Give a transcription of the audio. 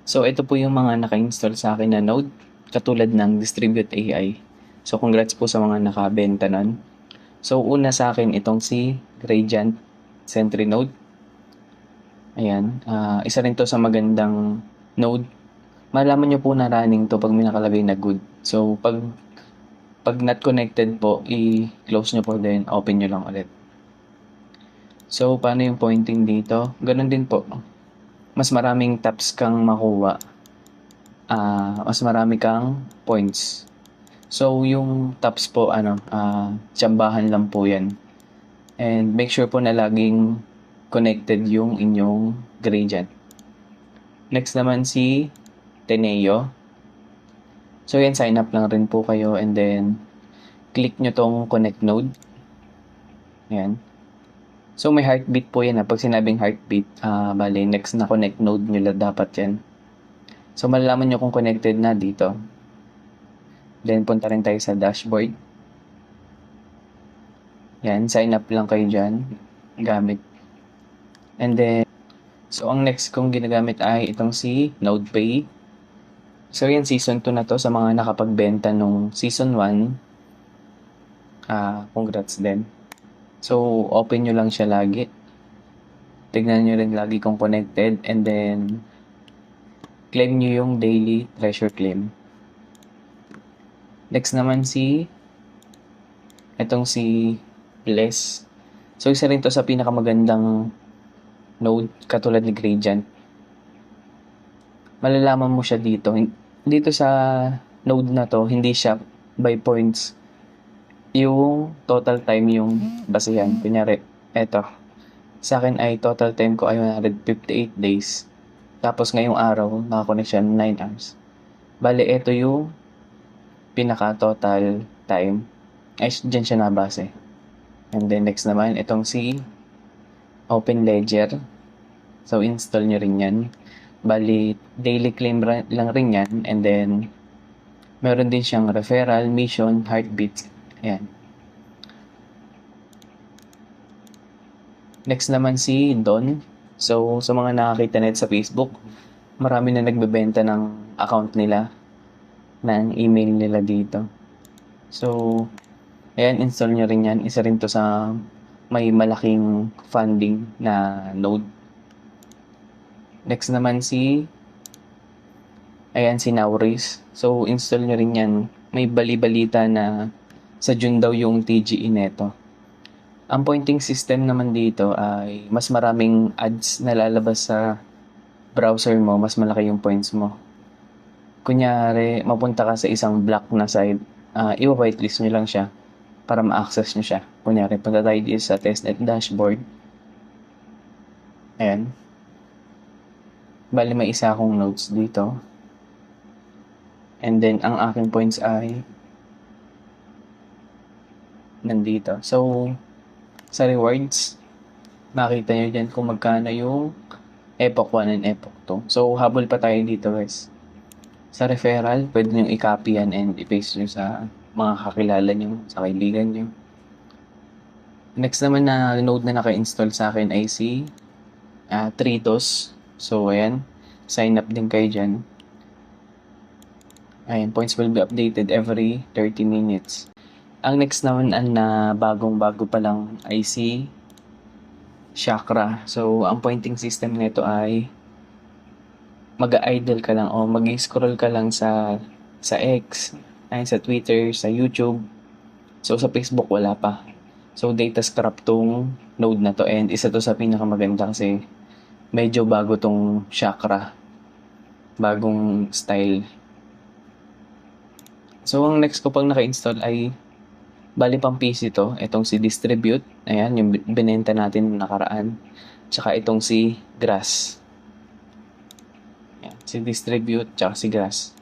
So, ito po yung mga naka-install sa akin na node, katulad ng Distribute AI. So, congrats po sa mga nakabenta nun. So, una sa akin itong si Gradient Sentry Node. Ayan, isa rin to sa magandang node. Malaman nyo po na running to pag may nakalagay na good. So, pag not connected po, i-close nyo po din, open nyo lang ulit. So, paano yung pointing dito? Ganun din po. Mas maraming taps kang makuha. Mas marami kang points. So, yung taps po, tsambahan lang po yan. And make sure po na laging connected yung inyong gradient. Next naman si Teneo. So, yan, sign up lang rin po kayo and then click nyo tong connect node. Ayan. So, may heartbeat po yan. Pag sinabing heartbeat, bali, next na connect node nyo lang dapat yan. So, malalaman nyo kung connected na dito. Then, punta rin tayo sa dashboard. Yan, sign up lang kayo dyan. Gamit. And then, so ang next kong ginagamit ay itong si NodePay. So, yan, season 2 na to sa mga nakapagbenta nung season 1. Congrats din. So, open nyo lang siya lagi. Tignan nyo rin lagi kung connected. And then, claim nyo yung daily treasure claim. Next naman itong si Bless. So, isa rin to sa pinakamagandang node katulad ni Gradient. Malalaman mo siya dito. Dito sa node na to, hindi siya by points. Yung total time yung basehan. Kunyari, eto. Sa akin ay total time ko ay 158 days. Tapos ngayong araw, nakakonect siya 9 hours. Bale, eto yung pinaka-total time. Ay, dyan siya nabase. And then next naman, itong si Open Ledger. So, install nyo rin yan. Bali, daily claim lang rin yan. And then, meron din siyang referral, mission, heartbeat. Ayan. Next naman si Don. So, sa mga nakakita net sa Facebook, marami na nagbebenta ng account nila, ng email nila dito. So, ayan, install nyo rin yan. Isa rin to sa may malaking funding na node. Next naman si Nauris. So, install nyo rin yan. May bali-balita na sa June daw yung TGE neto. Ang pointing system naman dito ay mas maraming ads na lalabas sa browser mo, mas malaki yung points mo. Kunyari, mapunta ka sa isang block na site, i-whitelist nyo lang siya para ma-access nyo siya. Kunyari, punta tayo dito sa testnet dashboard. Ayan. Bali, may isa akong notes dito. And then, ang aking points ay nandito. So, sa rewards, makita nyo dyan kung magkano yung Epoch 1 and Epoch 2. So, habol pa tayo dito, guys. Sa referral, pwede nyo i-copy yan and i-paste nyo sa mga kakilala nyo, sa kaibigan nyo. Next naman na node na naka-install sa akin ay si Tritos. So, ayan. Sign up din kayo dyan. Ayan, points will be updated every 30 minutes. Ang next naman na bagong-bago pa lang ay si Chakra. So, ang pointing system nito ay mag-idle ka lang o mag-scroll ka lang sa X, ay sa Twitter, sa YouTube. So, sa Facebook wala pa. So, data scrap tong node na to and isa to sa pinakamaganda kasi medyo bago tong Chakra. Bagong style. So, ang next ko pang naka-install ay bali pang PC to. Itong si Distribute. Ayan, yung binenta natin nakaraan. Tsaka itong si Grass. Ayan, si Distribute tsaka si Grass.